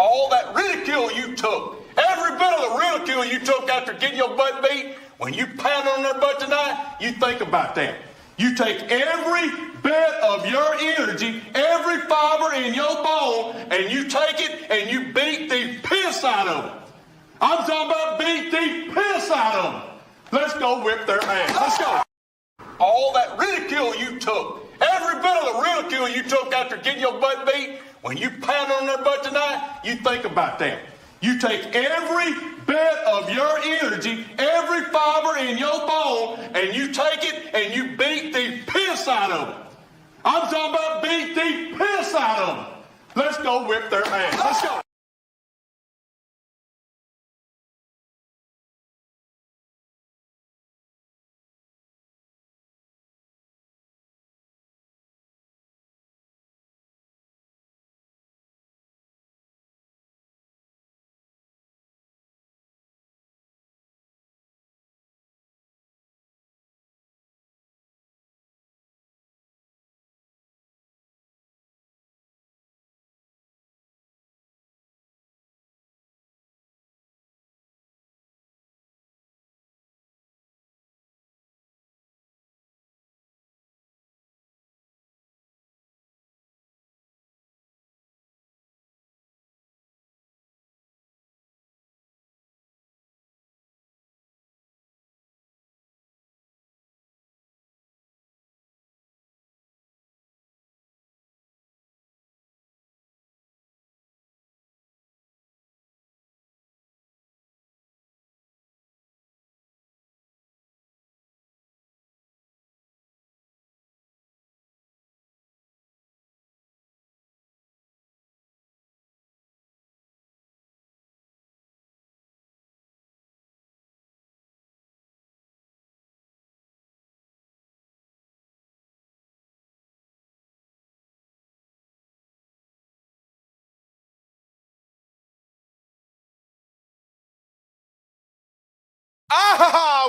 all that ridicule you took, every bit of the ridicule you took after getting your butt beat, when you pound on their butt tonight, you think about that. You take every bit of your energy, every fiber in your bone, and you take it and you beat the piss out of them. I'm talking about beat the piss out of them. Let's go whip their ass. Let's go. All that ridicule you took, every bit of the ridicule you took after getting your butt beat, when you pound on their butt tonight, you think about that. You take every bit of your energy, every fiber in your bone, and you take it and you beat the piss out of them. I'm talking about beat the piss out of them. Let's go whip their ass. Let's go.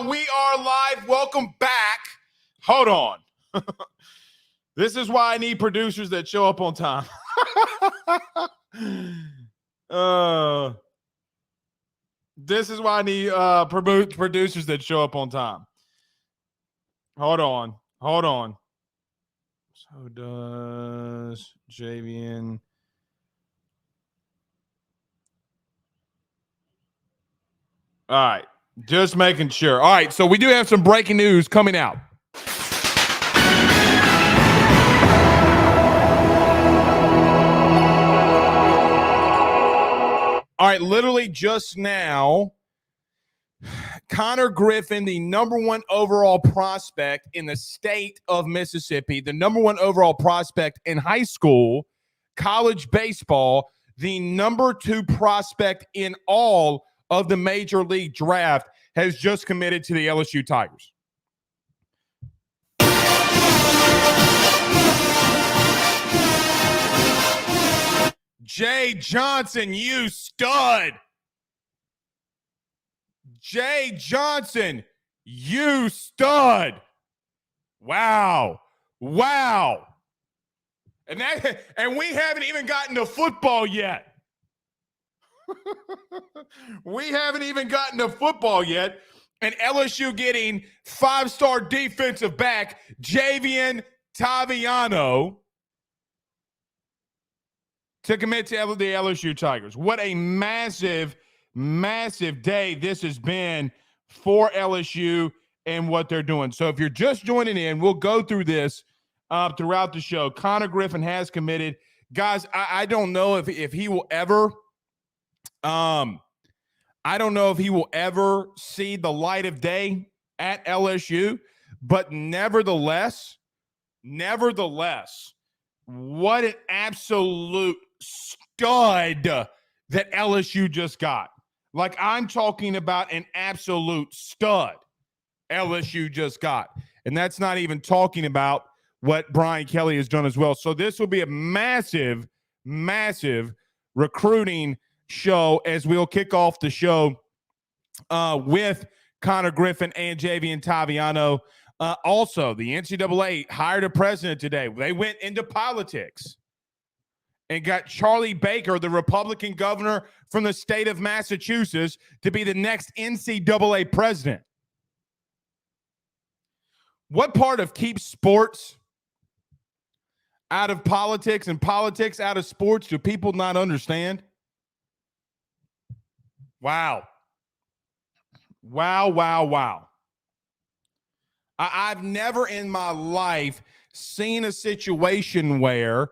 We are live. Welcome back. Hold on. This is why I need producers that show up on time. This is why I need producers that show up on time. Hold on. So does Javian. All right. Just making sure. All right, so we do have some breaking news coming out. All right, literally just now, Connor Griffin, the number one overall prospect in the state of Mississippi, the number one overall prospect in high school, college baseball, the number two prospect in all of the major league draft, has just committed to the LSU Tigers. Jay Johnson, you stud. Jay Johnson, you stud. Wow. And we haven't even gotten to football yet. We haven't even gotten to football yet. And LSU getting five-star defensive back Javian Taviano to commit to the LSU Tigers. What a massive day this has been for LSU and what they're doing. So if you're just joining in, we'll go through this throughout the show. Connor Griffin has committed. Guys, I don't know if he will ever I don't know if he will ever see the light of day at LSU, but nevertheless, what an absolute stud that LSU just got. Like, I'm talking about an absolute stud LSU just got. And that's not even talking about what Brian Kelly has done as well. So this will be a massive recruiting show as we'll kick off the show with Connor Griffin and Javian Taviano. Also, the NCAA hired a president today. They went into politics. and got Charlie Baker, the Republican governor from the state of Massachusetts, to be the next NCAA president. What part of keep sports out of politics and politics out of sports do people not understand? Wow. Wow, wow, wow. I've never in my life seen a situation where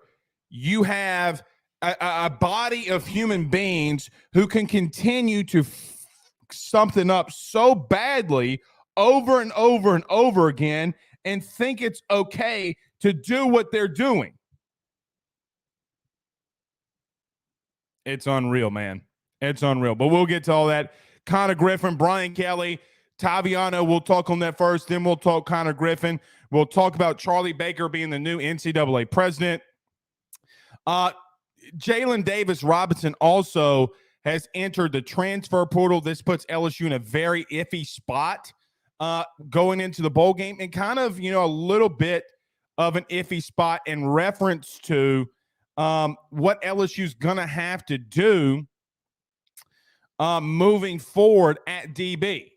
you have a body of human beings who can continue to something up so badly over and over and over again and think it's okay to do what they're doing. It's unreal, man. It's unreal. But we'll get to all that. Connor Griffin, Brian Kelly, Taviano, we'll talk on that first. Then we'll talk Connor Griffin. We'll talk about Charlie Baker being the new NCAA president. Jalen Davis Robinson also has entered the transfer portal. This puts LSU in a very iffy spot going into the bowl game, and kind of, a little bit of an iffy spot in reference to what LSU's going to have to do moving forward at DB,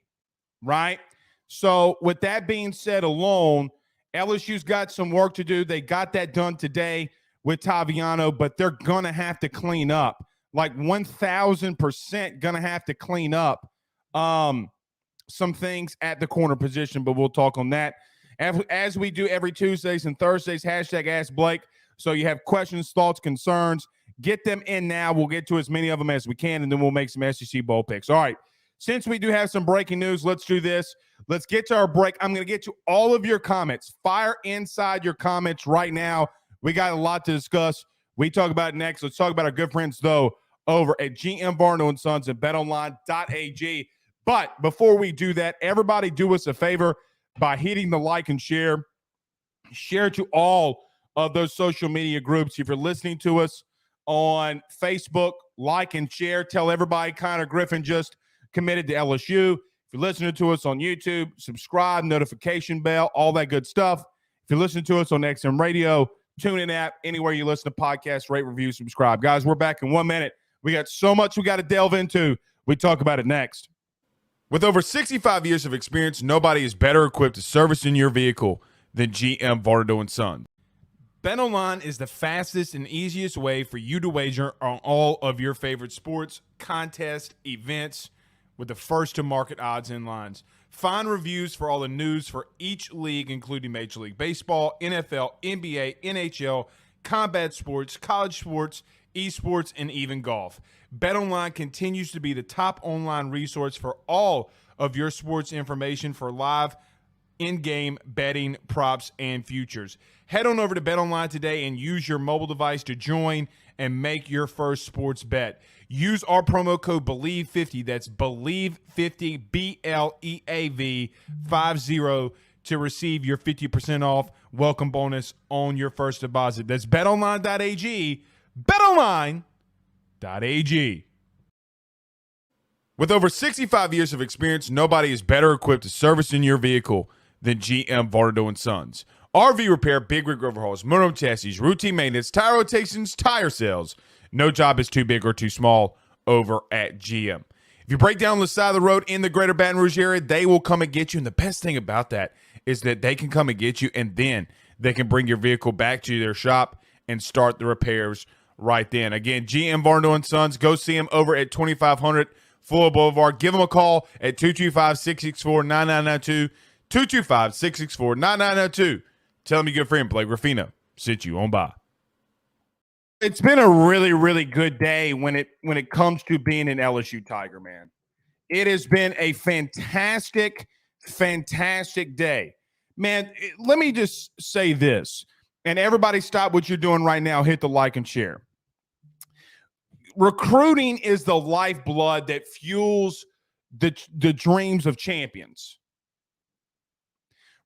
right? So with that being said alone, LSU's got some work to do. They got that done today with Taviano, but they're going to have to clean up, like 1,000% going to have to clean up some things at the corner position, but we'll talk on that. As we do every Tuesdays and Thursdays, hashtag Ask Blake. So you have questions, thoughts, concerns, get them in now. We'll get to as many of them as we can, and then we'll make some SEC bowl picks. All right. Since we do have some breaking news, let's do this. Let's get to our break. I'm going to get to all of your comments. Fire inside your comments right now. We got a lot to discuss. We talk about it next. Let's talk about our good friends, though, over at GM Varno & Sons at betonline.ag. But before we do that, everybody do us a favor by hitting the like and share. Share to all of those social media groups. If you're listening to us on Facebook, like and share. Tell everybody Connor Griffin just committed to LSU. If you're listening to us on YouTube, subscribe, notification bell, all that good stuff. If you're listening to us on XM Radio, TuneIn app, anywhere you listen to podcasts, rate, review, subscribe. Guys, we're back in 1 minute. We got so much we got to delve into. We talk about it next. With over 65 years of experience, nobody is better equipped to service in your vehicle than GM Varno & Sons. BetOnline is the fastest and easiest way for you to wager on all of your favorite sports, contests, events with the first-to-market odds and lines. Find reviews for all the news for each league, including Major League Baseball, NFL, NBA, NHL, combat sports, college sports, esports, and even golf. BetOnline continues to be the top online resource for all of your sports information for live in-game betting, props, and futures. Head on over to BetOnline today and use your mobile device to join and make your first sports bet. Use our promo code BELIEVE50, that's BELIEVE50, BLEAV 50, to receive your 50% off welcome bonus on your first deposit. That's betonline.ag, betonline.ag. With over 65 years of experience, nobody is better equipped to service in your vehicle than GM Varno & Sons. RV repair, big rig overhauls, motorhome chassis, routine maintenance, tire rotations, tire sales. No job is too big or too small over at GM. If you break down the side of the road in the greater Baton Rouge area, they will come and get you. And the best thing about that is that they can come and get you, and then they can bring your vehicle back to their shop and start the repairs right then. Again, GM Varno & Sons, go see them over at 2500 Fuller Boulevard. Give them a call at 225-664-9992, 225-664-9992. Tell them your good friend Blake Ruffino sent you on by. It's been a really, really good day when it comes to being an LSU Tiger, man. It has been a fantastic, fantastic day. Man, let me just say this, and everybody stop what you're doing right now. Hit the like and share. Recruiting is the lifeblood that fuels the dreams of champions.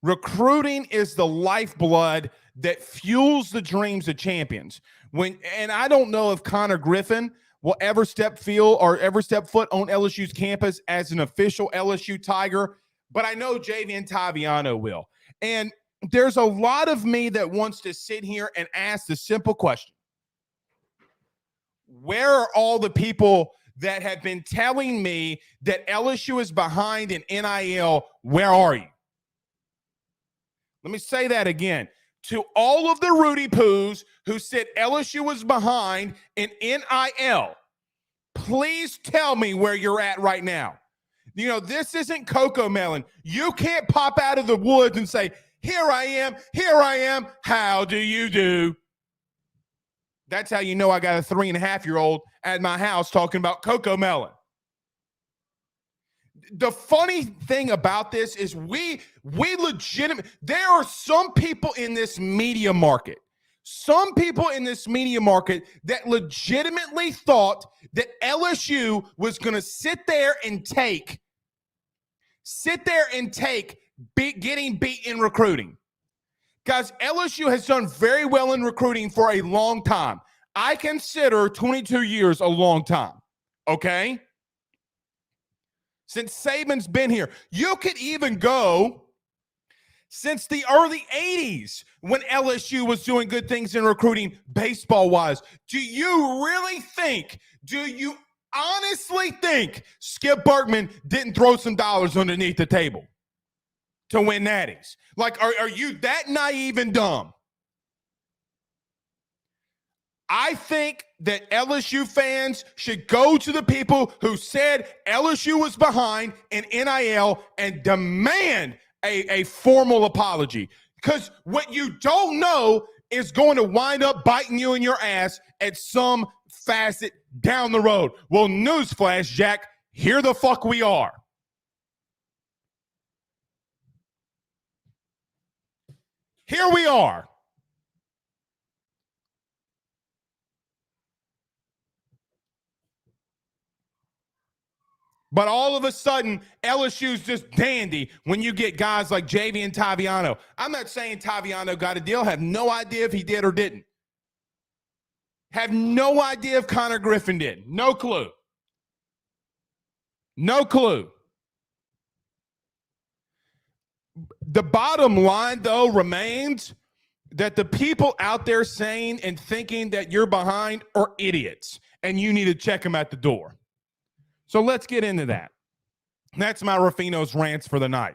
Recruiting is the lifeblood that fuels the dreams of champions. And I don't know if Connor Griffin will ever step foot on LSU's campus as an official LSU Tiger, but I know Javian Taviano will. And there's a lot of me that wants to sit here and ask the simple question. Where are all the people that have been telling me that LSU is behind in NIL? Where are you? Let me say that again. To all of the Rudy Poos who said LSU was behind in NIL, please tell me where you're at right now. You know, this isn't Coco Melon. You can't pop out of the woods and say, here I am, how do you do? That's how you know I got a 3.5-year-old at my house talking about Coco Melon. The funny thing about this is we legitimately, there are some people in this media market, that legitimately thought that LSU was going to sit there and take getting beat in recruiting. Guys, LSU has done very well in recruiting for a long time. I consider 22 years a long time, okay? Since Saban's been here. You could even go since the early 80s when LSU was doing good things in recruiting baseball-wise. Do you honestly think Skip Bertman didn't throw some dollars underneath the table to win natties? Like, are you that naive and dumb? I think that LSU fans should go to the people who said LSU was behind in NIL and demand a formal apology. Because what you don't know is going to wind up biting you in your ass at some facet down the road. Well, newsflash, Jack, here the fuck we are. Here we are. But all of a sudden, LSU's just dandy when you get guys like Javian Taviano. I'm not saying Taviano got a deal. Have no idea if he did or didn't. Have no idea if Connor Griffin did. No clue. No clue. The bottom line, though, remains that the people out there saying and thinking that you're behind are idiots, and you need to check them at the door. So let's get into that. That's my Ruffino's rants for the night.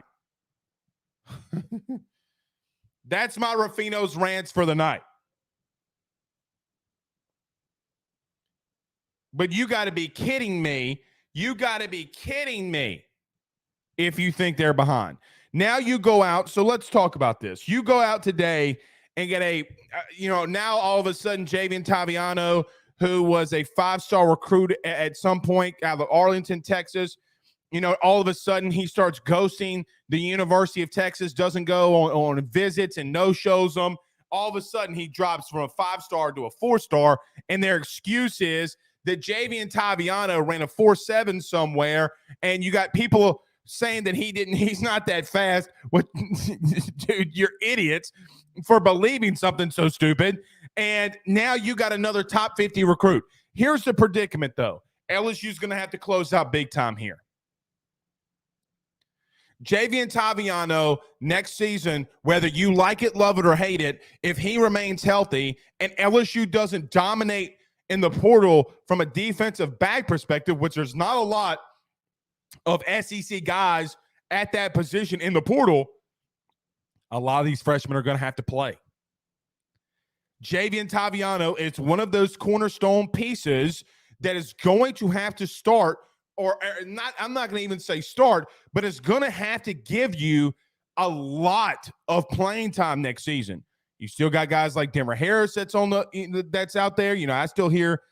That's my Ruffino's rants for the night. But you got to be kidding me. You got to be kidding me if you think they're behind. Now you go out. So let's talk about this. You go out today and get now all of a sudden Javian Taviano, who was a 5-star recruit at some point out of Arlington, Texas. All of a sudden he starts ghosting the University of Texas, doesn't go on visits and no-shows them. All of a sudden he drops from a 5-star to a 4-star, and their excuse is that Javian Taviano ran a 4.7 somewhere, and you got people saying that he's not that fast. What, dude, you're idiots for believing something so stupid. And now you got another top 50 recruit. Here's the predicament, though. LSU's going to have to close out big time here. Javian Taviano next season, whether you like it, love it, or hate it, if he remains healthy and LSU doesn't dominate in the portal from a defensive back perspective, which there's not a lot of SEC guys at that position in the portal, a lot of these freshmen are going to have to play. Javian Taviano is one of those cornerstone pieces that is going to have to start, or not. I'm not going to even say start, but it's going to have to give you a lot of playing time next season. You still got guys like Denver Harris that's out there. I still hear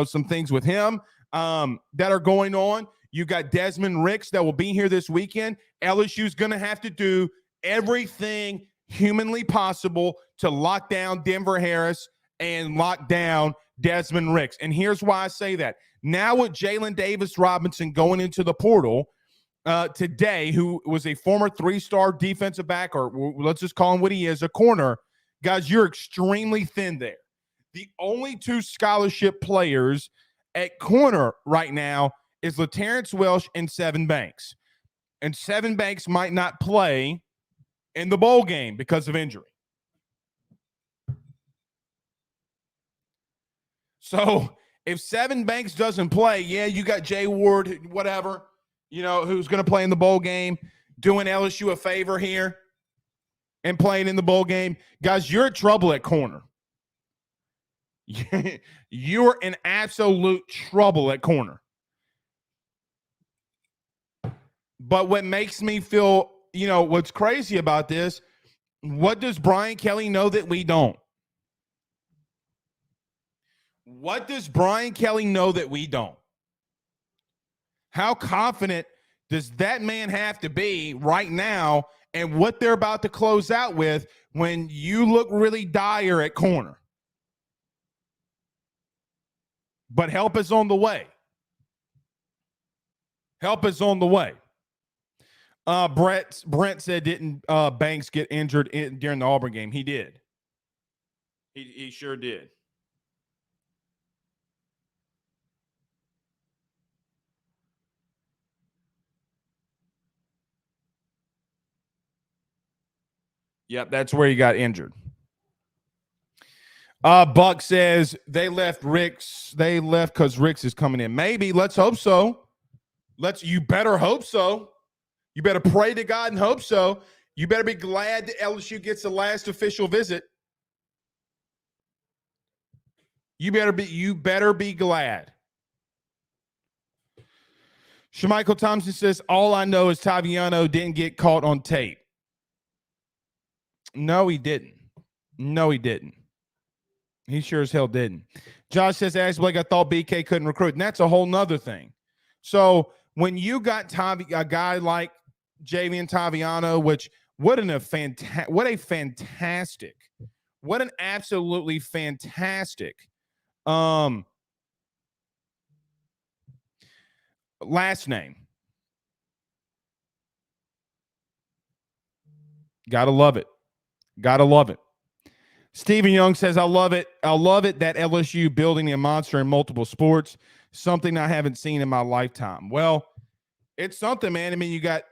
some things with him that are going on. You got Desmond Ricks that will be here this weekend. LSU's going to have to do everything humanly possible to lock down Denver Harris and lock down Desmond Ricks. And here's why I say that. Now with Jalen Davis Robinson going into the portal today, who was a former 3-star defensive back, or let's just call him what he is, a corner, guys, you're extremely thin there. The only 2 scholarship players at corner right now is LaTerrence Welsh and Seven Banks. And Seven Banks might not play in the bowl game because of injury. So If Seven Banks doesn't play, yeah, you got Jay Ward, whatever, who's going to play in the bowl game, doing LSU a favor here and playing in the bowl game. Guys, you're in trouble at corner. You're in absolute trouble at corner. But what makes me feel, what's crazy about this, what does Brian Kelly know that we don't? What does Brian Kelly know that we don't? How confident does that man have to be right now and what they're about to close out with when you look really dire at corner? But help is on the way. Help is on the way. Brent said, didn't Banks get injured during the Auburn game? He did. He sure did. Yep, that's where he got injured. Buck says they left because Ricks is coming in. Maybe. Let's hope so. You better hope so. You better pray to God and hope so. You better be glad that LSU gets the last official visit. You better be glad. Shemichael Thompson says, all I know is Taviano didn't get caught on tape. No, he didn't. He sure as hell didn't. Josh says, ask Blake, I thought BK couldn't recruit. And that's a whole nother thing. So when you got a guy like Javian Taviano, which what an absolutely fantastic last name. Gotta love it. Stephen Young says, I love it that LSU building a monster in multiple sports, something I haven't seen in my lifetime. Well, it's something, man. I mean, you got,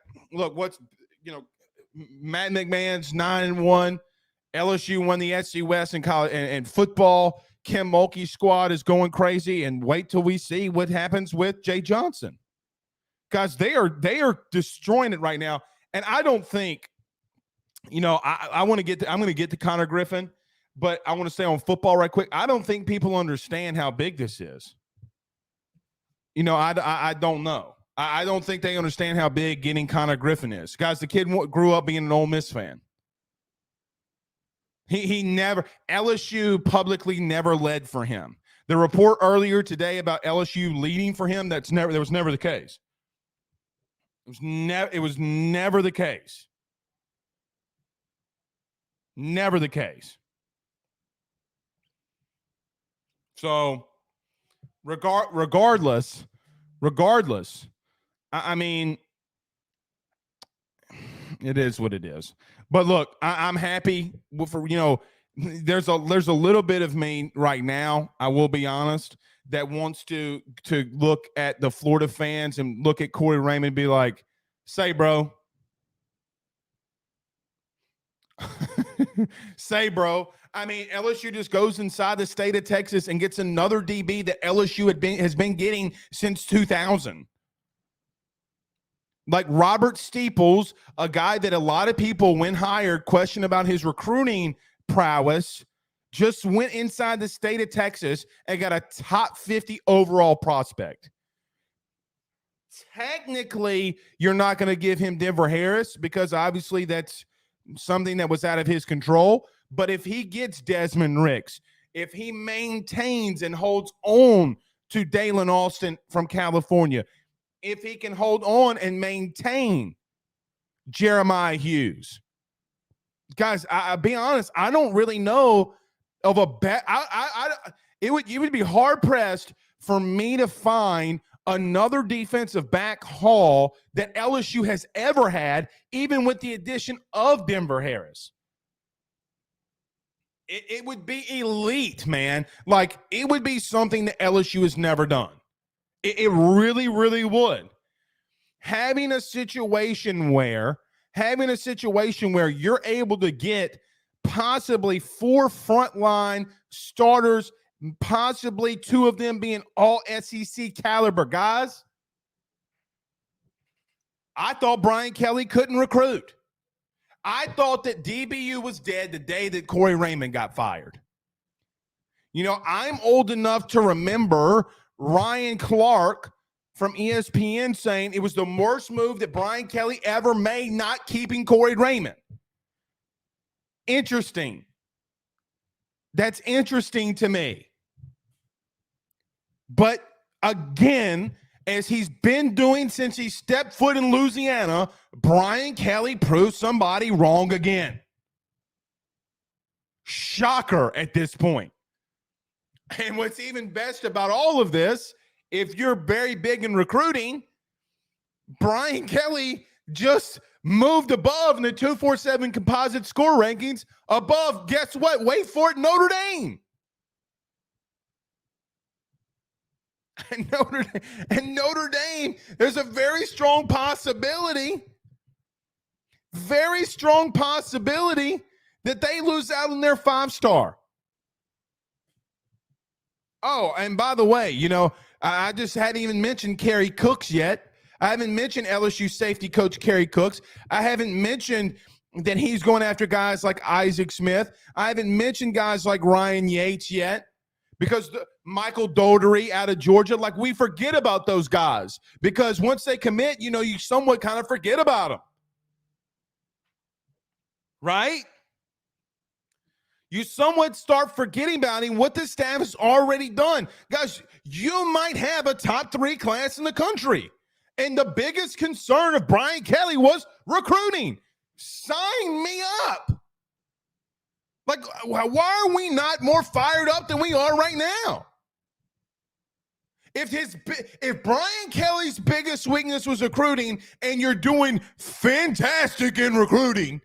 Matt McMahon's 9-1. LSU won the SC West in college and football. Kim Mulkey's squad is going crazy, and wait till we see what happens with Jay Johnson. Guys, they are destroying it right now. And I don't think, I'm going to get to Connor Griffin, but I want to stay on football right quick. I don't think people understand how big this is. I don't know. I don't think they understand how big getting Connor Griffin is. Guys, the kid grew up being an Ole Miss fan. LSU publicly never led for him. The report earlier today about LSU leading for him, that was never the case. It was never the case. Never the case. So, regardless, I mean, it is what it is. But look, I'm happy for, there's a little bit of me right now, I will be honest, that wants to look at the Florida fans and look at Corey Raymond and be like, say, bro. Say, bro. I mean, LSU just goes inside the state of Texas and gets another DB that LSU has been getting since 2000. Like Robert Steeples, a guy that a lot of people, when hired, question about his recruiting prowess, just went inside the state of Texas and got a top 50 overall prospect. Technically, you're not going to give him Denver Harris because obviously that's something that was out of his control. But if he gets Desmond Ricks, if he maintains and holds on to Dalen Austin from California, if he can hold on and maintain Jeremiah Hughes. Guys, I'll be honest, I don't really know of a bet. You would be hard pressed for me to find another defensive back haul that LSU has ever had, even with the addition of Denver Harris. It would be elite, man. Like, it would be something that LSU has never done. It really, really would. Having a situation where you're able to get possibly 4 frontline starters possibly 2 of them being all SEC caliber guys. I thought Brian Kelly couldn't recruit. I thought that DBU was dead the day that Corey Raymond got fired. You know, I'm old enough to remember Ryan Clark from ESPN saying it was the worst move that Brian Kelly ever made, not keeping Corey Raymond. Interesting. That's interesting to me. But again, as he's been doing since he stepped foot in Louisiana, Brian Kelly proved somebody wrong again. Shocker at this point. And what's even best about all of this, if you're very big in recruiting, Brian Kelly just moved above in the 247 composite score rankings above, guess what? Wait for it, Notre Dame. And Notre Dame, there's a very strong possibility that they lose out on their 5-star. Oh, and by the way, you know, I just hadn't even mentioned Kerry Cooks yet. I haven't mentioned LSU safety coach Kerry Cooks. I haven't mentioned that he's going after guys like Isaac Smith. I haven't mentioned guys like Ryan Yates yet, because Michael Dougherty out of Georgia, like, we forget about those guys because once they commit, you know, you somewhat kind of forget about them. Right? You somewhat start forgetting about him, what the staff has already done. Guys, you might have a top 3 class in the country. And the biggest concern of Brian Kelly was recruiting. Sign me up. Like, why are we not more fired up than we are right now? If Brian Kelly's biggest weakness was recruiting and you're doing fantastic in recruiting,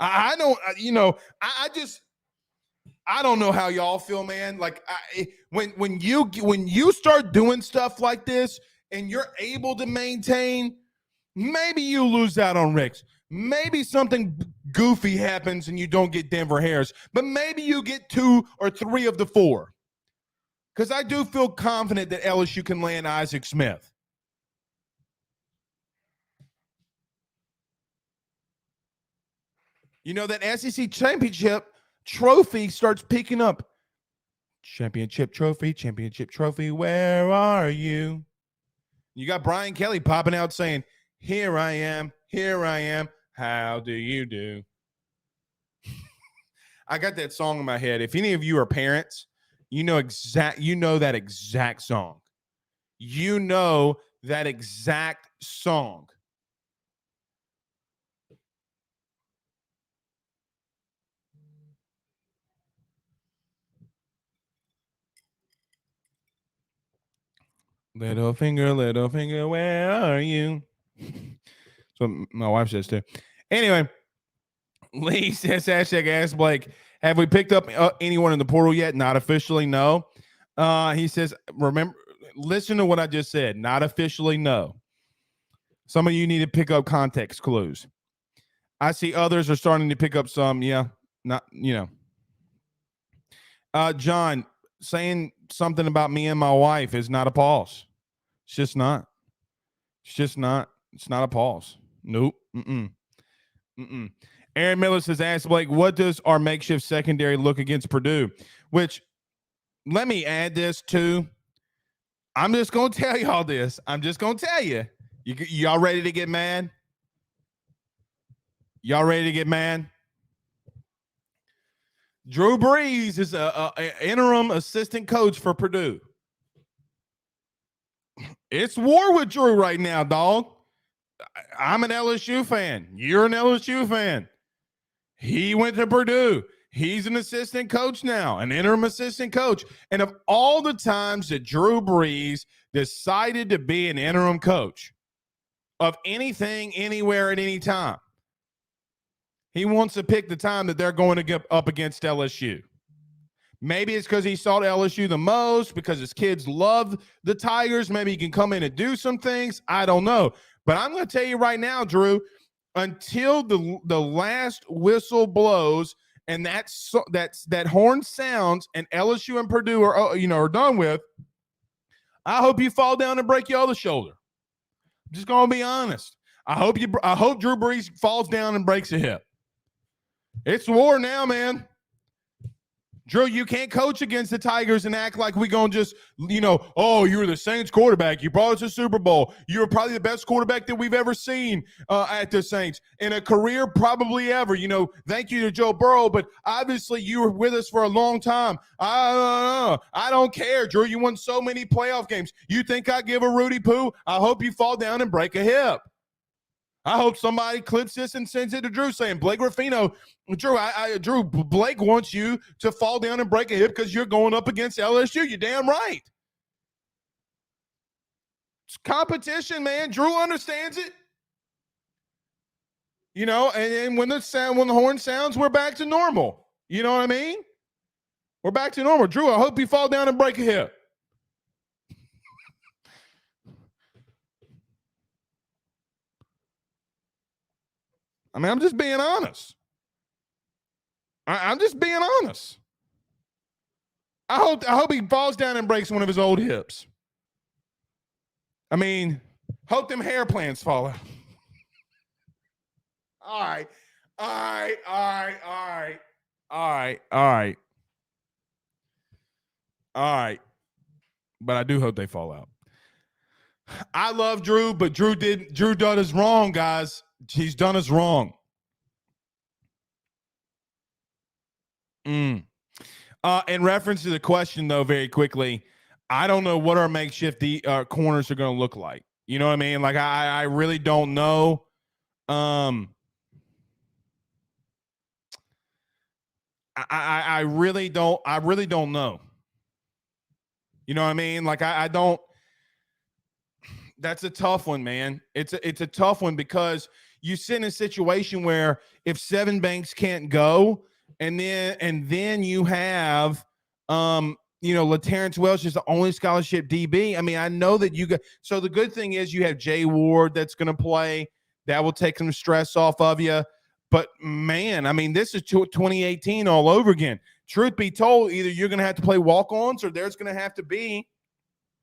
I don't, you know, I don't know how y'all feel, man. Like, when you start doing stuff like this and you're able to maintain, maybe you lose out on Ricks. Maybe something goofy happens and you don't get Denver Harris, but maybe you get 2 or 3 of the 4. Because I do feel confident that LSU can land Isaac Smith. You know, that SEC championship trophy starts picking up. Championship trophy, where are you? You got Brian Kelly popping out saying, here I am, how do you do? I got that song in my head. If any of you are parents, you know that exact song. You know that exact song. Little finger, where are you? So my wife says too. Anyway, Lee says, hashtag ask Blake, have we picked up anyone in the portal yet? Not officially, no. He says, remember, listen to what I just said. Not officially, no. Some of you need to pick up context clues. I see others are starting to pick up some. Yeah, not, you know. John, saying something about me and my wife is not a pause. It's just not. It's not a pause. Nope. Aaron Miller says, ask Blake, what does our makeshift secondary look against Purdue? Which, let me add this too. I'm just going to tell y'all this. I'm just going to tell you. Y'all ready to get mad? Y'all ready to get mad? Drew Brees is an interim assistant coach for Purdue. It's war with Drew right now, dog. I'm an LSU fan. You're an LSU fan. He went to Purdue. He's an assistant coach now, an interim assistant coach. And of all the times that Drew Brees decided to be an interim coach of anything, anywhere, at any time, he wants to pick the time that they're going to get up against LSU. Maybe it's because he saw LSU the most, because his kids love the Tigers. Maybe he can come in and do some things. I don't know. But I'm going to tell you right now, Drew, until the last whistle blows and that horn sounds, and LSU and Purdue are done with, I hope you fall down and break your other shoulder. I'm just gonna be honest. I hope Drew Brees falls down and breaks a hip. It's war now, man. Drew, you can't coach against the Tigers and act like we going to just, oh, you were the Saints quarterback. You brought us to Super Bowl. You were probably the best quarterback that we've ever seen at the Saints in a career probably ever. Thank you to Joe Burrow, but obviously you were with us for a long time. I don't care, Drew. You won so many playoff games. You think I give a Rudy poo? I hope you fall down and break a hip. I hope somebody clips this and sends it to Drew saying, Blake Ruffino, Drew, Blake wants you to fall down and break a hip because you're going up against LSU. You're damn right. It's competition, man. Drew understands it. And when the horn sounds, we're back to normal. You know what I mean? We're back to normal. Drew, I hope you fall down and break a hip. I mean, I'm just being honest. I'm just being honest. I hope he falls down and breaks one of his old hips. I mean, hope them hair plants fall out. All right. But I do hope they fall out. I love Drew, but Drew done us wrong, guys. He's done us wrong. In reference to the question, though, very quickly, I don't know what our makeshift corners are going to look like. You know what I mean? Like, I really don't know. I really don't know. You know what I mean? Like, I don't. That's a tough one, man. It's a tough one because you sit in a situation where if Seven Banks can't go, and then you have LaTerrence Welsh is the only scholarship DB. I mean, I know that so the good thing is you have Jay Ward that's going to play. That will take some stress off of you. But man, I mean, this is 2018 all over again. Truth be told, either you're going to have to play walk-ons or there's going to have to be,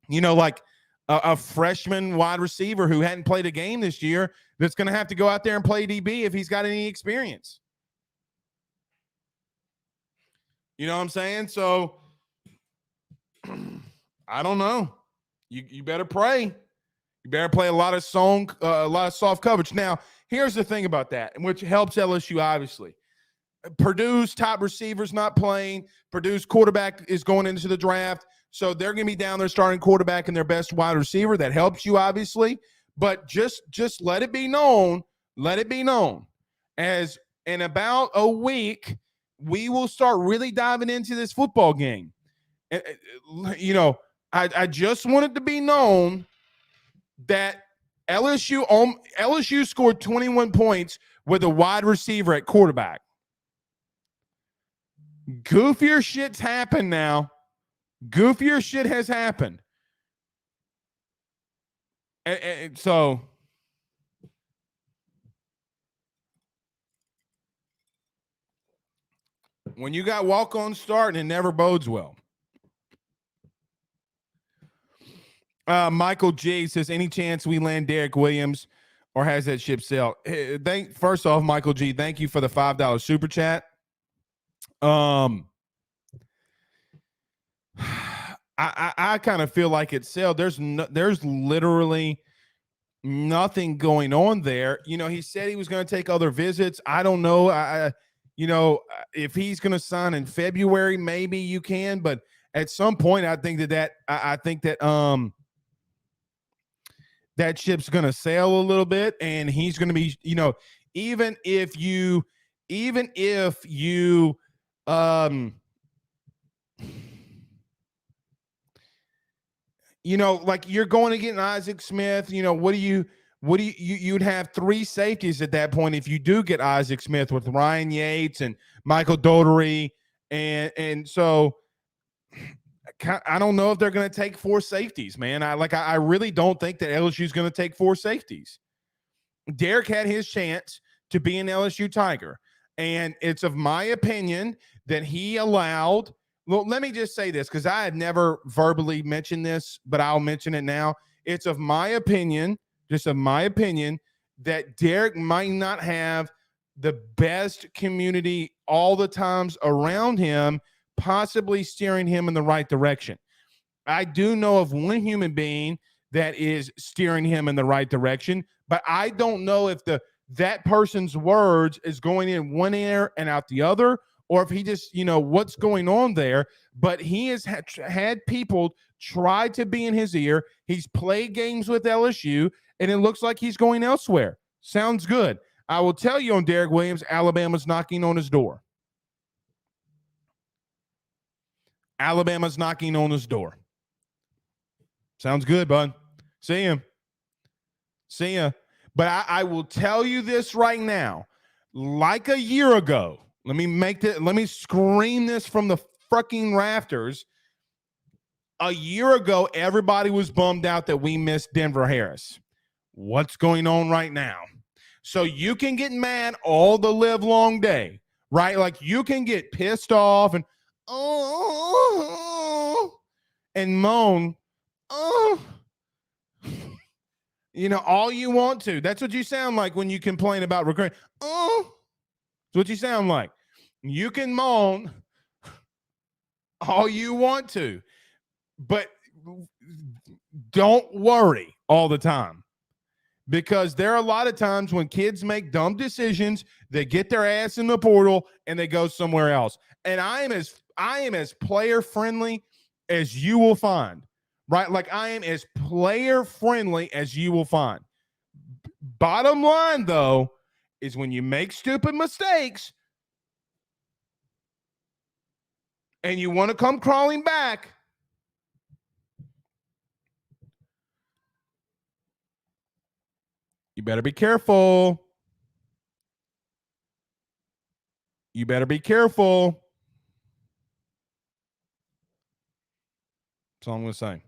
like a freshman wide receiver who hadn't played a game this year that's going to have to go out there and play DB if he's got any experience. You know what I'm saying? So I don't know. You better pray. You better play a lot of soft coverage. Now, here's the thing about that, which helps LSU obviously. Purdue's top receiver's not playing. Purdue's quarterback is going into the draft. So they're going to be down there starting quarterback and their best wide receiver. That helps you, obviously. But just let it be known. Let it be known. As in about a week, we will start really diving into this football game. I just want it to be known that LSU scored 21 points with a wide receiver at quarterback. Goofier shit's happened now. Goofier shit has happened. And so when you got walk-on starting, it never bodes well. Michael G says, any chance we land Derek Williams or has that ship sailed? First off, Michael G, thank you for the $5 super chat. I kind of feel like it's sailed. There's literally nothing going on there. He said he was going to take other visits. I don't know. If he's going to sign in February, maybe you can, but at some point, I think that that ship's going to sail a little bit, and he's going to be, even if you like you're going to get an Isaac Smith, you'd have three safeties at that point if you do get Isaac Smith with Ryan Yates and Michael Dougherty. And so I don't know if they're going to take four safeties, man. I really don't think that LSU is going to take four safeties. Derek had his chance to be an LSU Tiger. And it's of my opinion that he allowed, well, let me just say this because I had never verbally mentioned this, but I'll mention it now. It's of my opinion, just of my opinion, that Derek might not have the best community all the times around him, possibly steering him in the right direction. I do know of one human being that is steering him in the right direction, but I don't know if that person's words is going in one ear and out the other, or if he just, what's going on there. But he has had people try to be in his ear. He's played games with LSU, and it looks like he's going elsewhere. Sounds good. I will tell you on Derek Williams, Alabama's knocking on his door. Alabama's knocking on his door. Sounds good, bud. See him. See ya. But I will tell you this right now. Like a year ago, let me scream this from the fucking rafters. A year ago, everybody was bummed out that we missed Denver Harris. What's going on right now? So you can get mad all the live long day, right? Like you can get pissed off and moan, all you want to. That's what you sound like when you complain about recruiting. That's what you sound like. You can moan all you want to, but don't worry all the time, because there are a lot of times when kids make dumb decisions, they get their ass in the portal and they go somewhere else. And I am as player friendly as you will find, right? Like I am as player friendly as you will find. Bottom line, though, is when you make stupid mistakes and you want to come crawling back, you better be careful. You better be careful. That's all I'm going to say.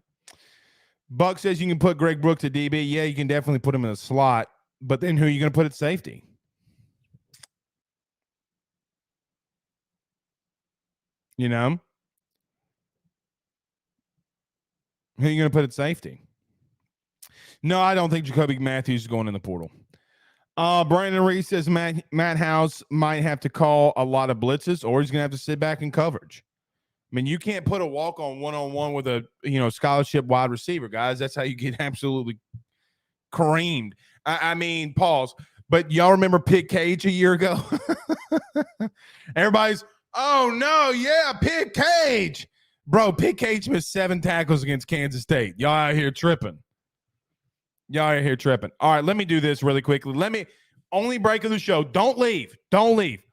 Buck says you can put Greg Brooks at DB. Yeah, you can definitely put him in a slot. But then who are you going to put at safety? Who are you going to put at safety? No, I don't think Jacoby Matthews is going in the portal. Brandon Reese says Matt House might have to call a lot of blitzes, or he's going to have to sit back in coverage. I mean, you can't put a walk-on one-on-one with a scholarship wide receiver, guys. That's how you get absolutely creamed. I mean, pause. But y'all remember Pitt Cage a year ago? Everybody's, oh no, yeah, Pitt Cage. Bro, Pitt Cage missed 7 tackles against Kansas State. Y'all out here tripping. All right, let me do this really quickly. Only break of the show. Don't leave. Only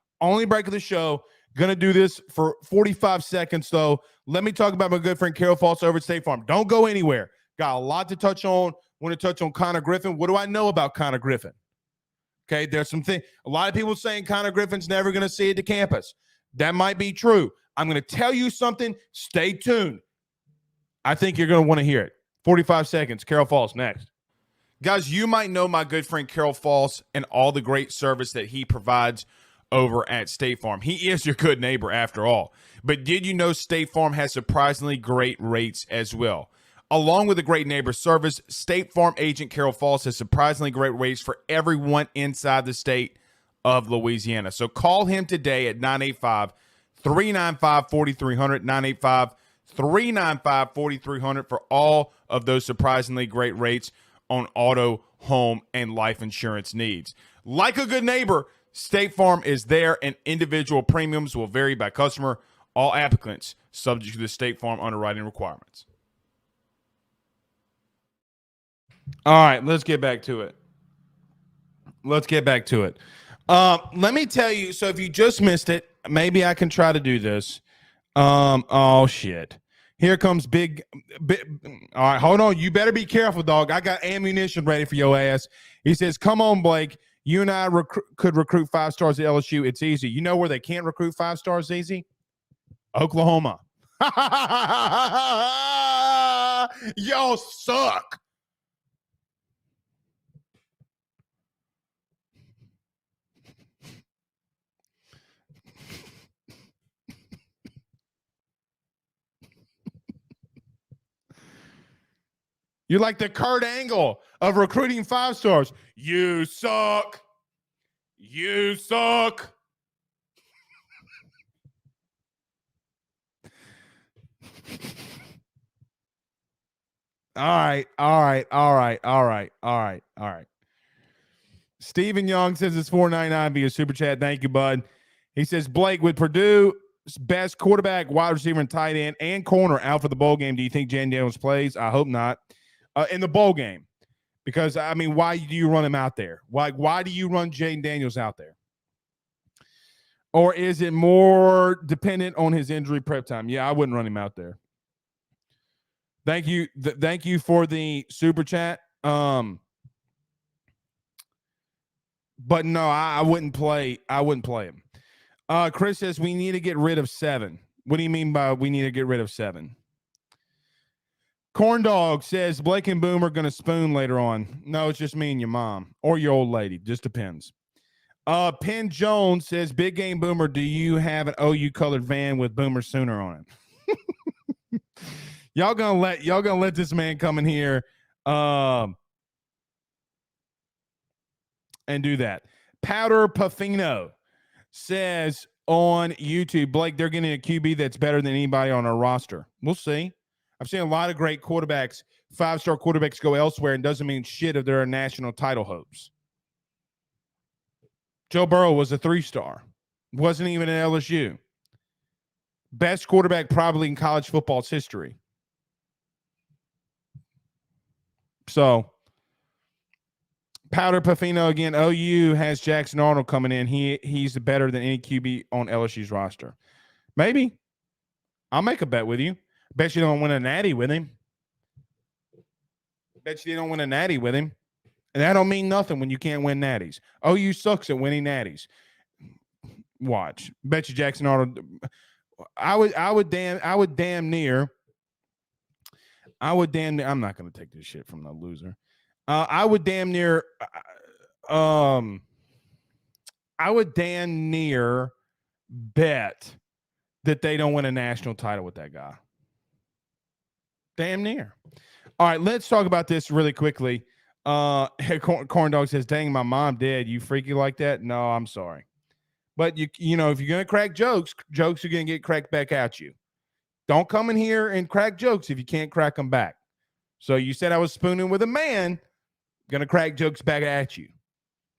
break of the show. Gonna do this for 45 seconds, though. Let me talk about my good friend Carol Falls over at State Farm. Don't go anywhere. Got a lot to touch on. Want to touch on Connor Griffin. What do I know about Connor Griffin? Okay, there's some things. A lot of people saying Connor Griffin's never going to see it to campus. That might be true. I'm going to tell you something. Stay tuned. I think you're going to want to hear it. 45 seconds. Carol Falls next. Guys, you might know my good friend Carol Falls and all the great service that he provides over at State Farm. He is your good neighbor after all. But did you know State Farm has surprisingly great rates as well? Along with the great neighbor service, State Farm agent Carol Falls has surprisingly great rates for everyone inside the state of Louisiana. So call him today at 985-395-4300, 985-395-4300 for all of those surprisingly great rates on auto, home, and life insurance needs. Like a good neighbor, State Farm is there, and individual premiums will vary by customer. All applicants subject to the State Farm underwriting requirements. All right, let's get back to it. Let me tell you, so if you just missed it, maybe I can try to do this. Oh, shit. Here comes big. All right, hold on. You better be careful, dog. I got ammunition ready for your ass. He says, come on, Blake. You and I could recruit 5 stars at LSU. It's easy. You know where they can't recruit 5 stars easy? Oklahoma. Y'all suck. You're like the Kurt Angle of recruiting 5 stars. You suck. You suck. All right. Stephen Young says it's $4.99 via Super Chat. Thank you, bud. He says, Blake, with Purdue's best quarterback, wide receiver, and tight end and corner out for the bowl game, do you think Jan Daniels plays? I hope not. In the bowl game. Because, I mean, why do you run him out there? Why do you run Jaden Daniels out there? Or is it more dependent on his injury prep time? Yeah, I wouldn't run him out there. Thank you. Thank you for the Super Chat. But no, I wouldn't play. I wouldn't play him. Chris says we need to get rid of 7. What do you mean by we need to get rid of 7? Corn Dog says Blake and Boom are going to spoon later on. No, it's just me and your mom or your old lady. Just depends. Penn Jones says, Big Game Boomer, do you have an OU colored van with Boomer Sooner on it? Y'all gonna let this man come in here and do that. Powder Puffino says on YouTube, Blake, they're getting a QB that's better than anybody on our roster. We'll see. I've seen a lot of great quarterbacks, 5-star quarterbacks go elsewhere, and doesn't mean shit if they're national title hopes. Joe Burrow was a 3-star. Wasn't even at LSU. Best quarterback probably in college football's history. So, Powder Puffino again. OU has Jackson Arnold coming in. He's better than any QB on LSU's roster. Maybe. I'll make a bet with you. Bet you don't win a natty with him. Bet you don't win a natty with him. And that don't mean nothing when you can't win natties. OU sucks at winning natties. Watch. Bet you Jackson Arnold. I would damn near. I'm not going to take this shit from the loser. I would damn near bet that they don't win a national title with that guy. Damn near. All right, let's talk about this really quickly. Corn Dog says, dang, my mom dead. You freaky like that? No, I'm sorry. But you know, if you're gonna crack jokes are gonna get cracked back at you. Don't come in here and crack jokes if you can't crack them back. So you said I was spooning with a man, gonna crack jokes back at you.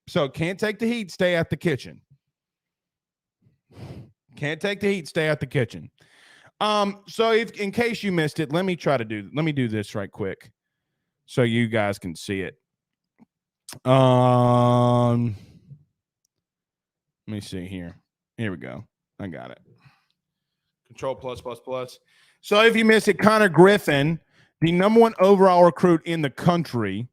So can't take the heat, stay at the kitchen. Can't take the heat, stay at the kitchen. So if in case you missed it, let me do this right quick so you guys can see it. Let me see here. Here we go. I got it. Control plus. So if you missed it, Connor Griffin, the number 1 overall recruit in the country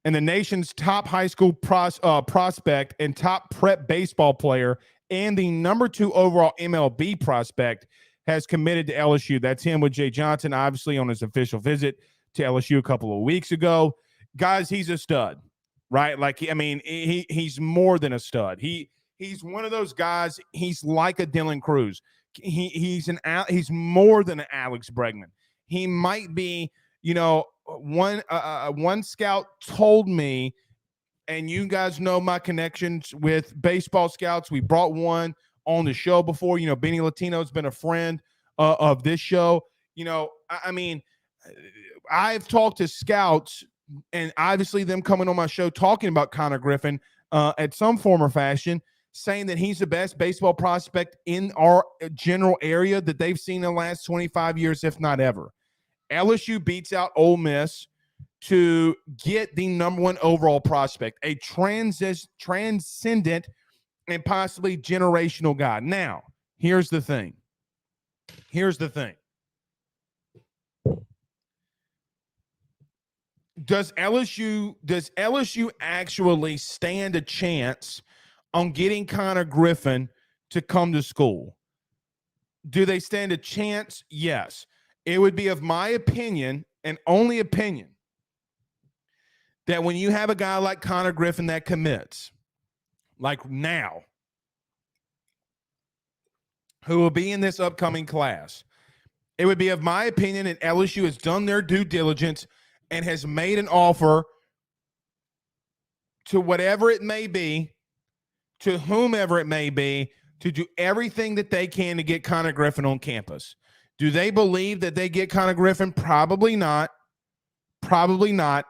and the nation's top high school prospect and top prep baseball player and the number 2 overall MLB prospect, has committed to LSU. That's him with Jay Johnson, obviously, on his official visit to LSU a couple of weeks ago. Guys, he's a stud, right? Like, I mean, he's more than a stud. He's one of those guys. He's like a Dylan Cruz. He's more than an Alex Bregman. He might be, you know, one scout told me, and you guys know my connections with baseball scouts. We brought one on the show before. You know, Benny Latino's been a friend of this show. You know, I mean, I've talked to scouts, and obviously them coming on my show talking about Connor Griffin at some form or fashion, saying that he's the best baseball prospect in our general area that they've seen in the last 25 years, if not ever. LSU beats out Ole Miss to get the number 1 overall prospect, a transcendent and possibly generational guy. Now, here's the thing. Does LSU actually stand a chance on getting Connor Griffin to come to school? Do they stand a chance? Yes. It would be of my opinion, and only opinion, that when you have a guy like Connor Griffin that commits, like now, who will be in this upcoming class, it would be of my opinion that LSU has done their due diligence and has made an offer to whatever it may be, to whomever it may be, to do everything that they can to get Connor Griffin on campus. Do they believe that they get Connor Griffin? Probably not. Probably not.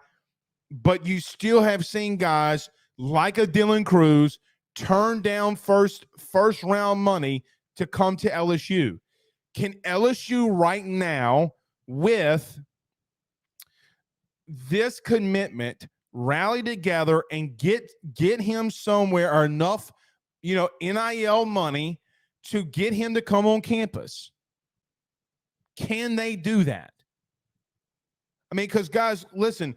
But you still have seen guys like a Dylan Cruz turn down first round money to come to LSU. Can LSU right now, with this commitment, rally together and get him somewhere, or enough, NIL money to get him to come on campus? Can they do that? I mean, because guys, listen,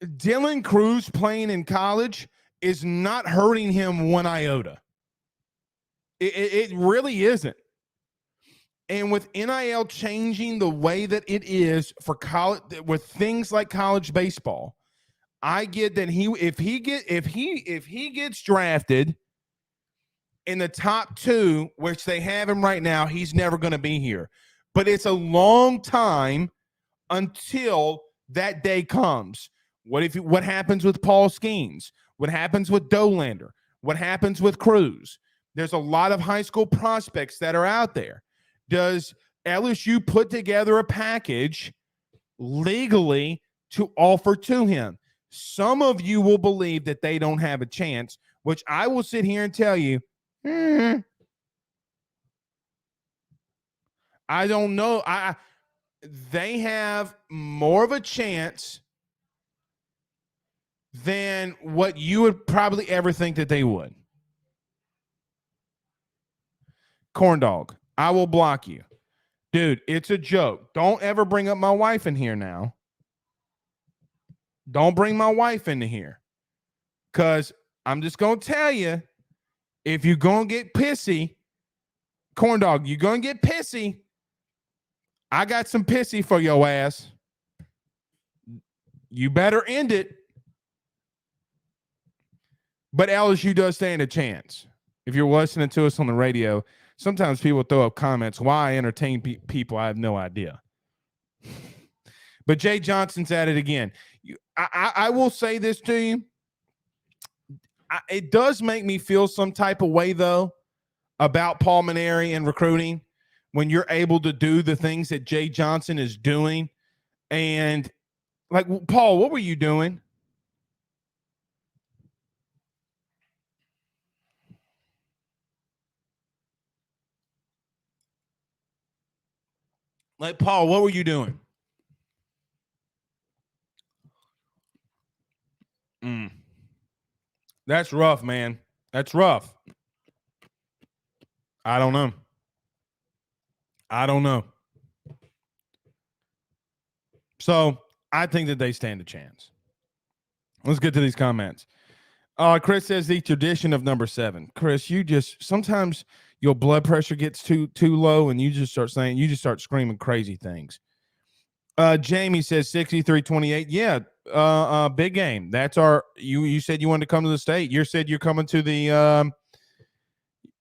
Dylan Cruz playing in college is not hurting him one iota. It really isn't. And with NIL changing the way that it is for college, with things like college baseball, I get that if he gets drafted in the top 2, which they have him right now, he's never going to be here. But it's a long time until that day comes. What happens with Paul Skeens? What happens with Dolander? What happens with Cruz? There's a lot of high school prospects that are out there. Does LSU put together a package legally to offer to him? Some of you will believe that they don't have a chance, which I will sit here and tell you, I don't know. They have more of a chance than what you would probably ever think that they would. Corn dog, I will block you. Dude, it's a joke. Don't ever bring up my wife in here now. Don't bring my wife into here. Because I'm just going to tell you, if you're going to get pissy, corn dog, you're going to get pissy, I got some pissy for your ass. You better end it. But LSU does stand a chance. If you're listening to us on the radio, sometimes people throw up comments. Why I entertain people, I have no idea. But Jay Johnson's at it again. I will say this to you. It does make me feel some type of way, though, about Paul Mainieri and recruiting when you're able to do the things that Jay Johnson is doing. And, like, Paul, what were you doing? Like, Paul, what were you doing? That's rough, man. That's rough. I don't know. So I think that they stand a chance. Let's get to these comments. Chris says the tradition of number 7. Chris, sometimes your blood pressure gets too low and you just start screaming crazy things. Jamie says 63-28. Yeah. Big game. That's you said you wanted to come to the state. You said you're coming to the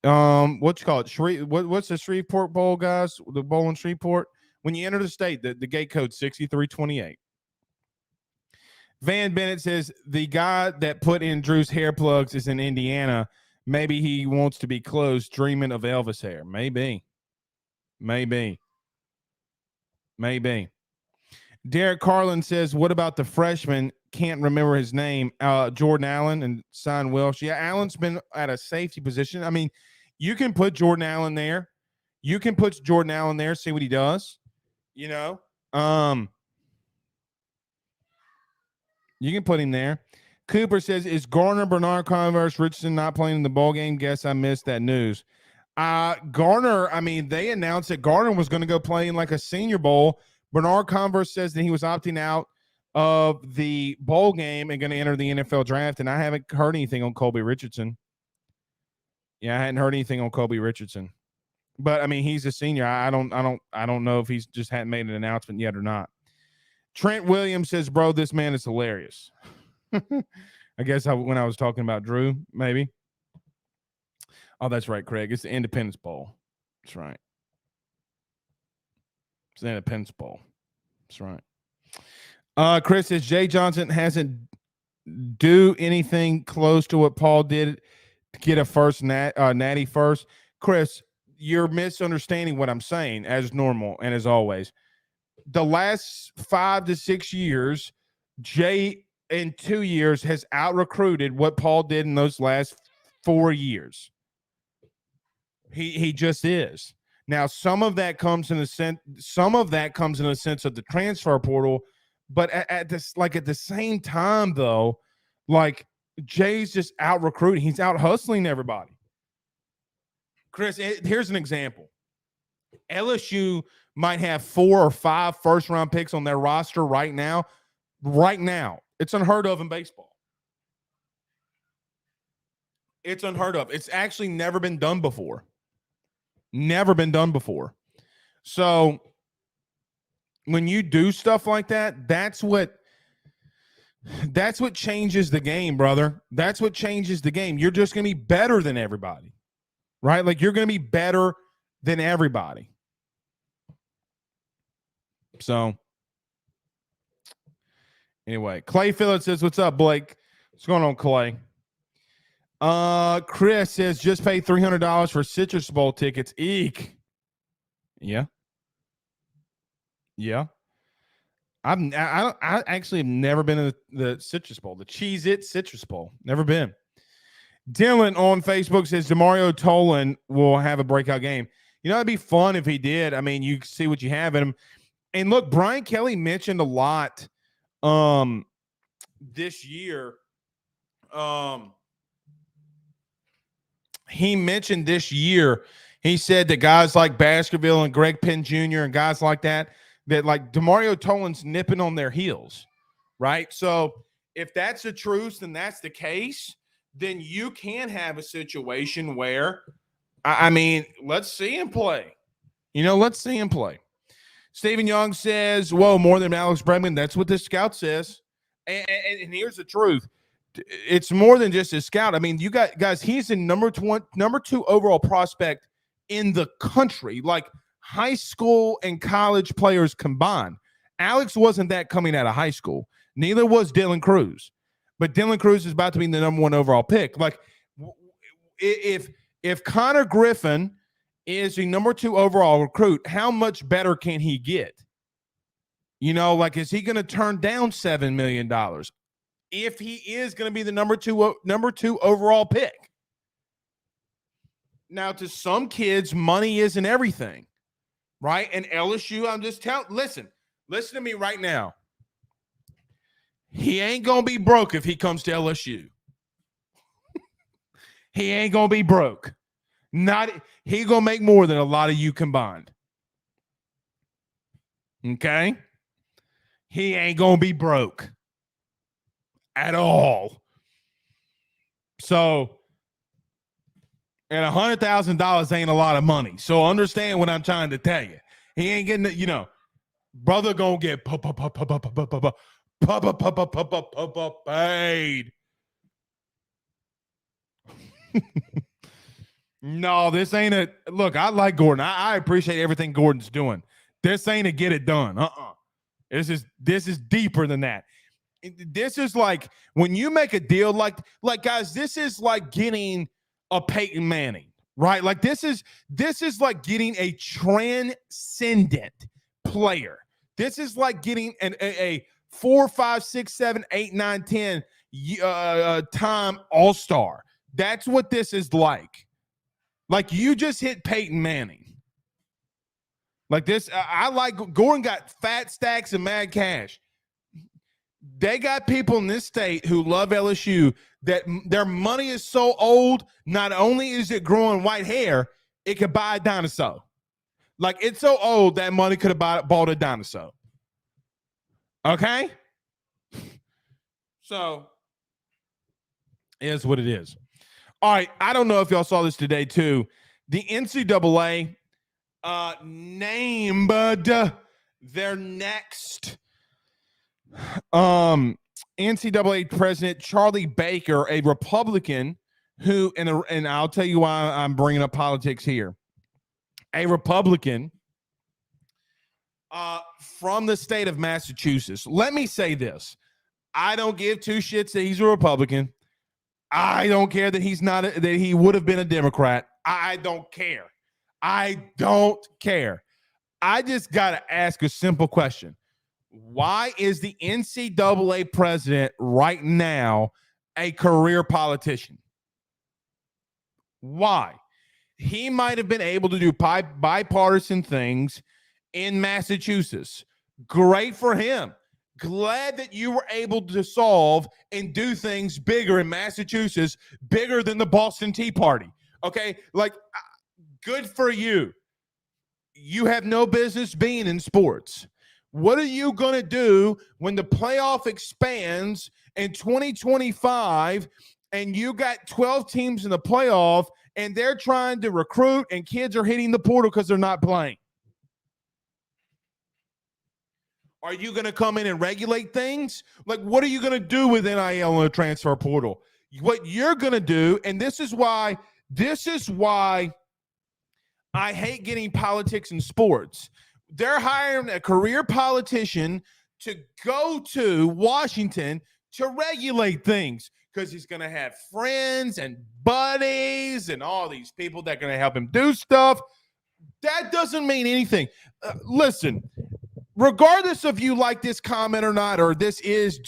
what you call it? What's the Shreveport Bowl, guys? The bowl in Shreveport. When you enter the state, the gate code 63-28. Van Bennett says the guy that put in Drew's hair plugs is in Indiana. Maybe he wants to be close, dreaming of Elvis hair. Maybe. Derek Carlin says, what about the freshman? Can't remember his name. Jordan Allen and Son Welsh. Yeah, Allen's been at a safety position. I mean, you can put Jordan Allen there. See what he does. You can put him there. Cooper says, is Garner, Bernard Converse, Richardson not playing in the bowl game? Guess I missed that news. Garner, I mean, they announced that Garner was going to go play in like a Senior Bowl. Bernard Converse says that he was opting out of the bowl game and going to enter the NFL draft, and I haven't heard anything on Colby Richardson. Yeah, I hadn't heard anything on Colby Richardson. But I mean, he's a senior. I don't know if he's just hadn't made an announcement yet or not. Trent Williams says, bro, this man is hilarious. I guess when I was talking about Drew, maybe. Oh, that's right, Craig. It's the Independence Bowl. That's right. It's the Independence Bowl. That's right. Chris says Jay Johnson hasn't do anything close to what Paul did to get a first natty first. Chris, you're misunderstanding what I'm saying, as normal and as always. The last 5 to 6 years, Jay in 2 years has out-recruited what Paul did in those last 4 years. He just is. Now, some of that comes in a sense of the transfer portal, but at the same time, though, like Jay's just out recruiting. He's out hustling everybody. Chris, here's an example. LSU might have 4 or 5 first-round picks on their roster right now. Right now. It's unheard of in baseball. It's unheard of. It's actually never been done before. Never been done before. So when you do stuff like that, that's what changes the game, brother. That's what changes the game. You're just going to be better than everybody, right? Like, you're going to be better than everybody. So anyway, Clay Phillips says, what's up, Blake? What's going on, Clay? Chris says, just pay $300 for Citrus Bowl tickets. Eek. Yeah. I actually have never been in the Citrus Bowl, the Cheez-It Citrus Bowl. Never been. Dylan on Facebook says DeMario Tolan will have a breakout game. You know, it'd be fun if he did. I mean, you see what you have in him. And look, Brian Kelly mentioned a lot this year. He mentioned this year, he said that guys like Baskerville and Greg Penn Jr. and guys like that like DeMario Tolan's nipping on their heels, right? So if that's the truth and that's the case, then you can have a situation where, I mean, let's see him play. Let's see him play. Stephen Young says, whoa, more than Alex Bregman. That's what the scout says. And here's the truth. It's more than just a scout. I mean, you got guys, he's the number 2 overall prospect in the country, like high school and college players combined. Alex wasn't that coming out of high school. Neither was Dylan Cruz. But Dylan Cruz is about to be the number 1 overall pick. Like, if Connor Griffin is the number 2 overall recruit, how much better can he get? Like, is he going to turn down $7 million? If he is going to be the number two overall pick. Now, to some kids, money isn't everything, right? And LSU, I'm just telling, listen to me right now. He ain't going to be broke if he comes to LSU. He ain't going to be broke. He going to make more than a lot of you combined. Okay? He ain't going to be broke at all. So, and $100,000 ain't a lot of money. So understand what I'm trying to tell you. He ain't getting it, brother gonna get paid. No, this ain't a look. I like Gordon. I appreciate everything Gordon's doing. This ain't a get it done. This is deeper than that. This is like when you make a deal, like guys, this is like getting a Peyton Manning, right? Like this is like getting a transcendent player. This is like getting a 4, 5, 6, 7, 8, 9, 10 time all-star. That's what this is like. Like you just hit Peyton Manning. Like this, I like Gordon got fat stacks and mad cash. They got people in this state who love LSU that their money is so old, not only is it growing white hair, it could buy a dinosaur. Like it's so old that money could have bought a dinosaur. Okay? So, it is what it is. All right, I don't know if y'all saw this today too. The NCAA named their next NCAA president, Charlie Baker, a Republican who, and I'll tell you why I'm bringing up politics here. A Republican from the state of Massachusetts. Let me say this. I don't give two shits that he's a Republican. I don't care that that he would have been a Democrat. I don't care. I don't care. I just got to ask a simple question. Why is the NCAA president right now a career politician? Why? He might have been able to do bipartisan things in Massachusetts. Great for him. Glad that you were able to solve and do things bigger in Massachusetts, bigger than the Boston Tea Party. Okay? Like, good for you. You have no business being in sports. What are you going to do when the playoff expands in 2025 and you got 12 teams in the playoff and they're trying to recruit and kids are hitting the portal because they're not playing? Are you going to come in and regulate things? Like, what are you going to do with NIL and the transfer portal? What you're going to do, and this is why I hate getting politics in sports. They're hiring a career politician to go to Washington to regulate things because he's going to have friends and buddies and all these people that are going to help him do stuff. That doesn't mean anything. Listen, regardless of you like this comment or not, or this is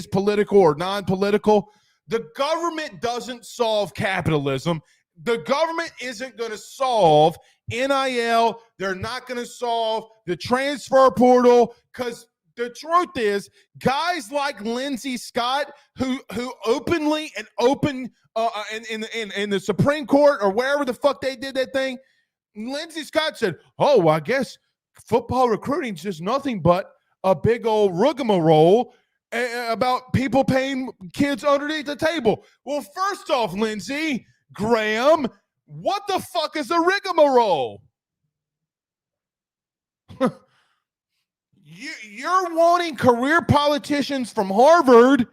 political or non-political, the government doesn't solve capitalism. The government isn't going to solve NIL. They're not going to solve the transfer portal because the truth is, guys like Lindsey Scott, who openly and open in the Supreme Court or wherever the fuck they did that thing, Lindsey Scott said, "Oh, well, I guess football recruiting is just nothing but a big old rigmarole about people paying kids underneath the table." Well, first off, Lindsey Graham, what the fuck is a rigmarole? You're wanting career politicians from Harvard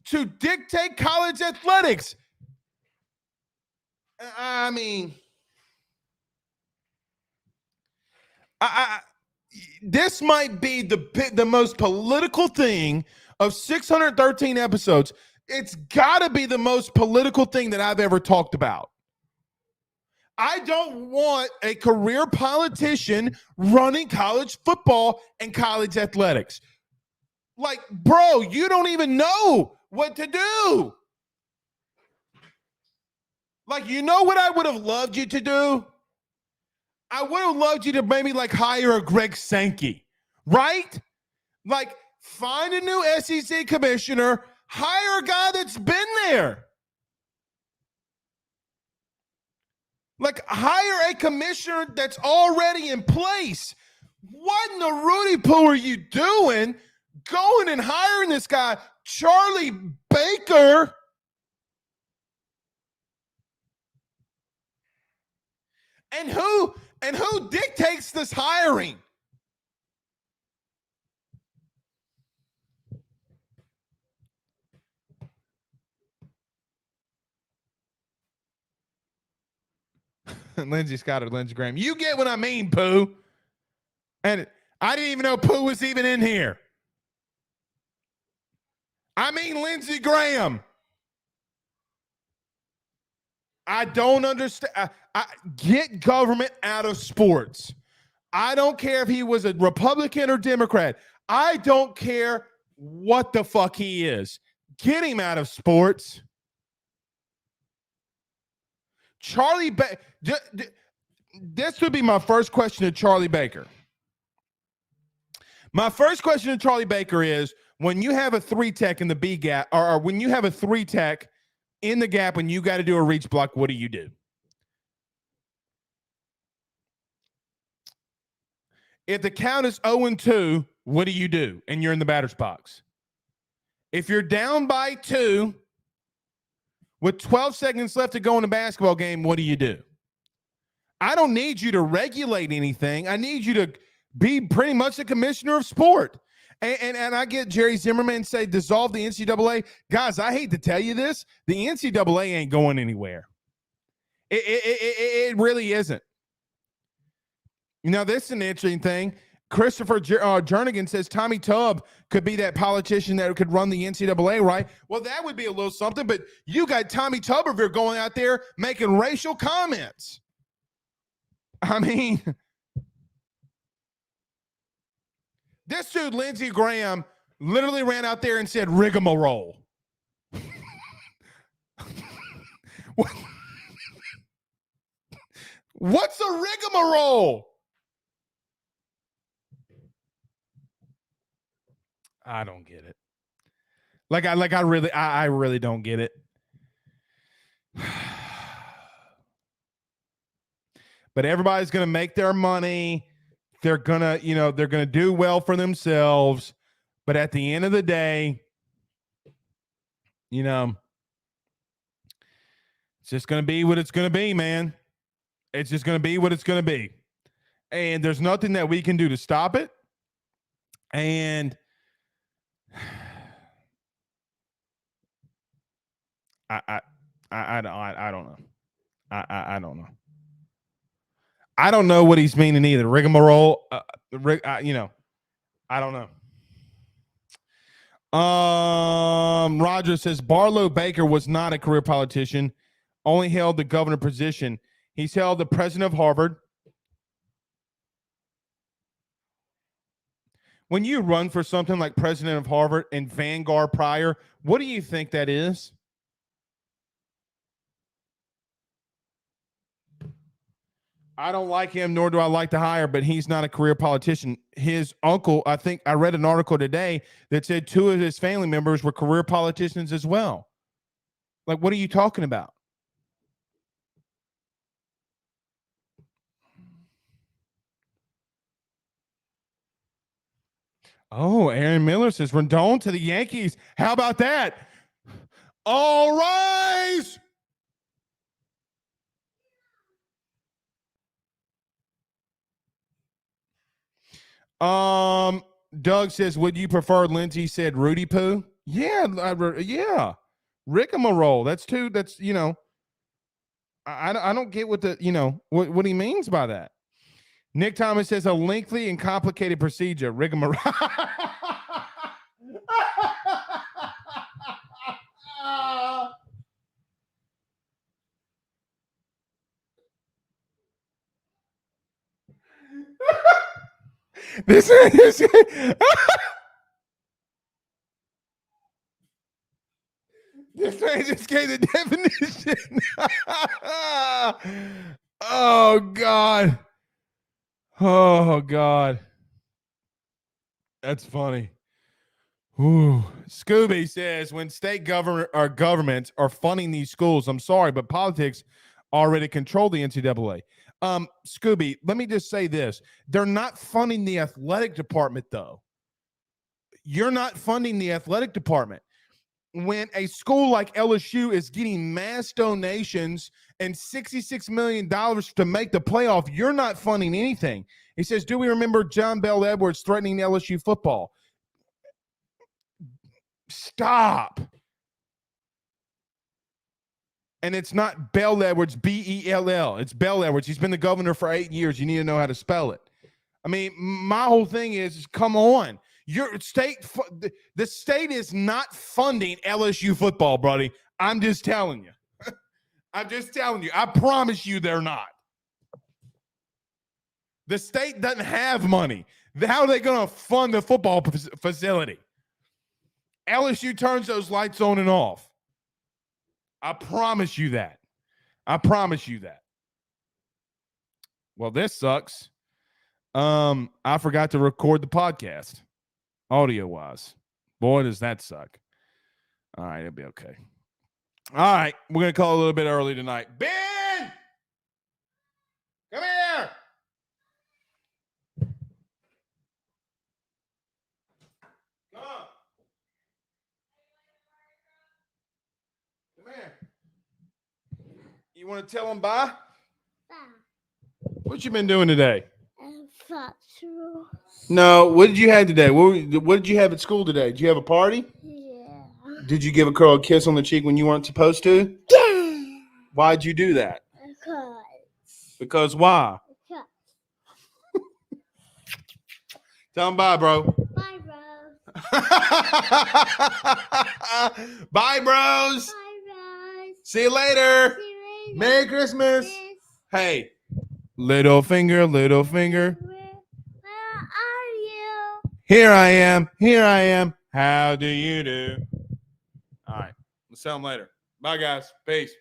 to dictate college athletics. I mean, this might be the most political thing of 613 episodes. It's got to be the most political thing that I've ever talked about. I don't want a career politician running college football and college athletics. Like, bro, you don't even know what to do. Like, you know what I would have loved you to do? I would have loved you to maybe like hire a Greg Sankey, right? Like, find a new SEC commissioner, hire a guy that's been there. Like, hire a commissioner that's already in place. What in the Rudy Poo are you doing going and hiring this guy, Charlie Baker? And who dictates this hiring? Lindsey Scott or Lindsey Graham. You get what I mean, Pooh. And I didn't even know Pooh was even in here. I mean Lindsey Graham. I don't understand. Get government out of sports. I don't care if he was a Republican or Democrat. I don't care what the fuck he is. Get him out of sports. Charlie Baker. This would be my first question to Charlie Baker. My first question to Charlie Baker is, when you have a 3-tech in the B gap, or when you have a 3-tech in the gap and you got to do a reach block, what do you do? If the count is 0-2, what do you do? And you're in the batter's box. If you're down by 2 with 12 seconds left to go in a basketball game, what do you do? I don't need you to regulate anything. I need you to be pretty much the commissioner of sport. And I get Jerry Zimmerman say dissolve the NCAA. Guys, I hate to tell you this. The NCAA ain't going anywhere. It really isn't. Now, this is an interesting thing. Christopher Jernigan says Tommy Tubb could be that politician that could run the NCAA, right? Well, that would be a little something, but you got Tommy Tuberville going out there making racial comments. I mean, this dude, Lindsey Graham, literally ran out there and said rigmarole. What's a rigmarole? I don't get it. I really don't get it. But everybody's going to make their money. They're going to do well for themselves. But at the end of the day, it's just going to be what it's going to be, man. It's just going to be what it's going to be. And there's nothing that we can do to stop it. And I don't know. I don't know. I don't know what he's meaning either. Rigmarole, I don't know. Roger says Barlow Baker was not a career politician, only held the governor position. He's held the president of Harvard. When you run for something like president of Harvard and Vanguard prior, what do you think that is? I don't like him, nor do I like to hire, but he's not a career politician. His uncle, I think I read an article today that said 2 of his family members were career politicians as well. Like, what are you talking about? Oh, Aaron Miller says Rendon to the Yankees. How about that? All rise. Doug says, would you prefer Lindsey said Rudy Poo? Yeah, yeah. Rigmarole. That's two. That's, I don't get what what he means by that. Nick Thomas says a lengthy and complicated procedure. Rigmarole. This man just gave the definition. Oh, God. Oh, God. That's funny. Ooh. Scooby says, when state governments are funding these schools, I'm sorry, but politics already control the NCAA. Scooby, let me just say this. They're not funding the athletic department, though. You're not funding the athletic department. When a school like LSU is getting mass donations and $66 million to make the playoff, you're not funding anything. He says, do we remember John Bell Edwards threatening LSU football? Stop. And it's not Bell Edwards, Bell. It's Bell Edwards. He's been the governor for 8 years. You need to know how to spell it. I mean, my whole thing is come on. Your state, the state is not funding LSU football, buddy. I'm just telling you. I'm just telling you. I promise you they're not. The state doesn't have money. How are they going to fund the football facility? LSU turns those lights on and off. I promise you that. I promise you that. Well, this sucks. I forgot to record the podcast. Audio-wise. Boy, does that suck. All right, it'll be okay. All right, we're going to call a little bit early tonight. Ben! Come here! Come on. Come here. You want to tell them bye? What you been doing today? No, what did you have today? What did you have at school today? Did you have a party? Yeah. Did you give a girl a kiss on the cheek when you weren't supposed to? Yeah. Why'd you do that? Because. Because why? Tell them bye, bro. Bye, bros. Bye, bros. Bye, bros. See you later. See you later. Merry Christmas. Yes. Hey, little finger, little finger. Where are you? Here I am. Here I am. How do you do? All right. We'll see them later. Bye, guys. Peace.